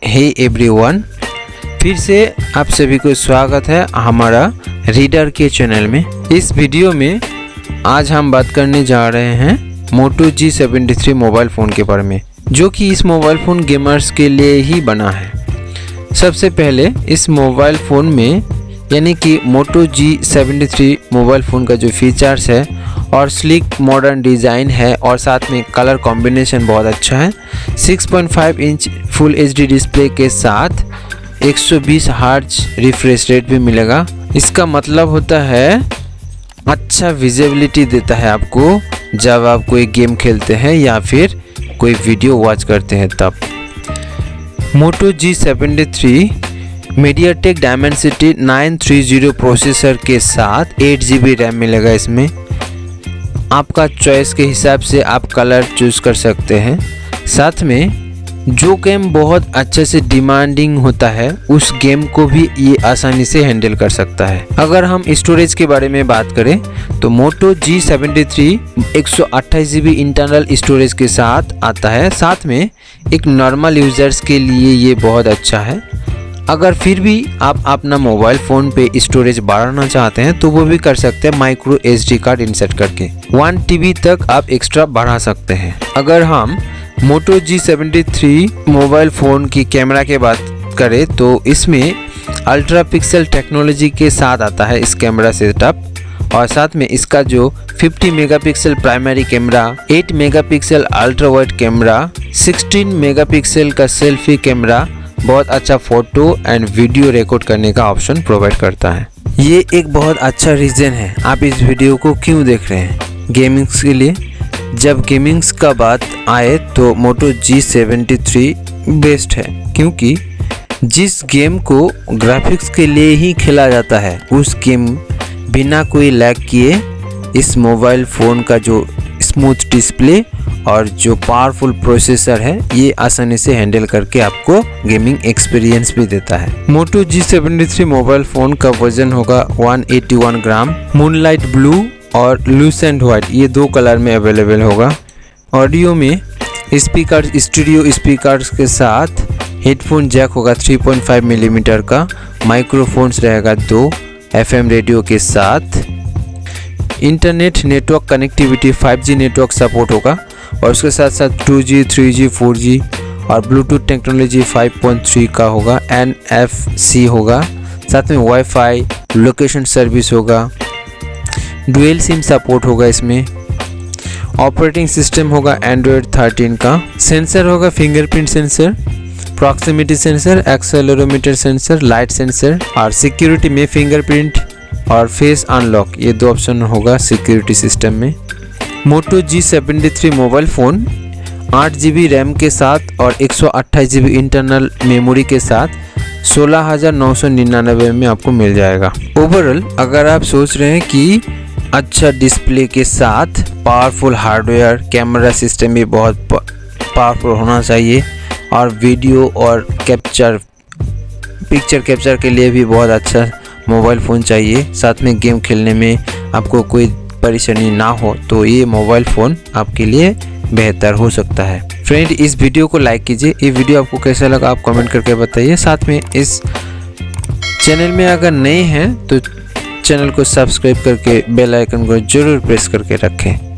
Hey everyone, फिर से आप सभी को स्वागत है हमारा रीडर के चैनल में। इस वीडियो में आज हम बात करने जा रहे हैं मोटो G73 मोबाइल फ़ोन के बारे में, जो कि इस मोबाइल फ़ोन गेमर्स के लिए ही बना है। सबसे पहले इस मोबाइल फ़ोन में यानी कि मोटो G73 मोबाइल फ़ोन का जो फीचर्स है और स्लिक मॉडर्न डिज़ाइन है और साथ में कलर कॉम्बिनेशन बहुत अच्छा है। 6.5 इंच फुल HD डिस्प्ले के साथ 120 हर्ट्ज रिफ्रेश रेट भी मिलेगा। इसका मतलब होता है अच्छा विजिबिलिटी देता है आपको जब आप कोई गेम खेलते हैं या फिर कोई वीडियो वॉच करते हैं तब। मोटो G73 मीडियाटेक डायमेंसिटी 930 प्रोसेसर के साथ 8 GB रैम मिलेगा। इसमें आपका चॉइस के हिसाब से आप कलर चूज़ कर सकते हैं। साथ में जो गेम बहुत अच्छे से डिमांडिंग होता है उस गेम को भी ये आसानी से हैंडल कर सकता है। अगर हम स्टोरेज के बारे में बात करें तो मोटो G73 128 GB इंटरनल स्टोरेज के साथ आता है। साथ में एक नॉर्मल यूजर्स के लिए ये बहुत अच्छा है। अगर फिर भी आप अपना मोबाइल फ़ोन पे स्टोरेज बढ़ाना चाहते हैं तो वो भी कर सकते हैं माइक्रो SD कार्ड इंसर्ट करके। 1 TB तक आप एक्स्ट्रा बढ़ा सकते हैं। अगर हम मोटो G73 मोबाइल फ़ोन की कैमरा के बात करें तो इसमें अल्ट्रा पिक्सल टेक्नोलॉजी के साथ आता है इस कैमरा सेटअप, और साथ में इसका जो 50 megapixel primary camera, 8 megapixel ultra wide camera, 16 megapixel का सेल्फी कैमरा बहुत अच्छा फ़ोटो एंड वीडियो रिकॉर्ड करने का ऑप्शन प्रोवाइड करता है। ये एक बहुत अच्छा रीज़न है आप इस वीडियो को क्यों देख रहे हैं गेमिंग्स के लिए। जब गेमिंग्स का बात आए तो मोटो G73 बेस्ट है, क्योंकि जिस गेम को ग्राफिक्स के लिए ही खेला जाता है उस गेम बिना कोई लैग किए इस मोबाइल फ़ोन का जो स्मूथ डिस्प्ले और जो पावरफुल प्रोसेसर है ये आसानी से हैंडल करके आपको गेमिंग एक्सपीरियंस भी देता है। मोटो G73 मोबाइल फ़ोन का वजन होगा 181 ग्राम। मूनलाइट ब्लू और लूसेंट वाइट ये दो कलर में अवेलेबल होगा। ऑडियो में स्पीकर स्टूडियो स्पीकर्स के साथ हेडफोन जैक होगा 3.5 मिलीमीटर का। माइक्रोफोन्स रहेगा 2 FM रेडियो के साथ। Internet network connectivity 5G network support होगा और उसके साथ साथ 2G 3G 4G और ब्लूटूथ टेक्नोलॉजी 5.3 का होगा। NFC होगा, साथ में वाईफाई लोकेशन सर्विस होगा। डुअल सिम सपोर्ट होगा इसमें। ऑपरेटिंग सिस्टम होगा एंड्रॉयड 13 का। सेंसर होगा fingerprint sensor, proximity sensor, accelerometer sensor, light sensor, और सिक्योरिटी में फिंगरप्रिंट और फेस अनलॉक ये दो ऑप्शन होगा सिक्योरिटी सिस्टम में। मोटो G73 mobile phone 8 GB RAM के साथ और 128 GB इंटरनल मेमोरी के साथ 16,999 में आपको मिल जाएगा। ओवरऑल अगर आप सोच रहे हैं कि अच्छा डिस्प्ले के साथ पावरफुल हार्डवेयर, कैमरा सिस्टम भी बहुत पावरफुल होना चाहिए और वीडियो और पिक्चर कैप्चर के लिए भी बहुत अच्छा मोबाइल फ़ोन चाहिए, साथ में गेम खेलने में आपको कोई परेशानी ना हो, तो ये मोबाइल फ़ोन आपके लिए बेहतर हो सकता है। फ्रेंड, इस वीडियो को लाइक कीजिए। ये वीडियो आपको कैसा लगा आप कमेंट करके बताइए। साथ में इस चैनल में अगर नए हैं तो चैनल को सब्सक्राइब करके बेल आइकन को ज़रूर प्रेस करके रखें।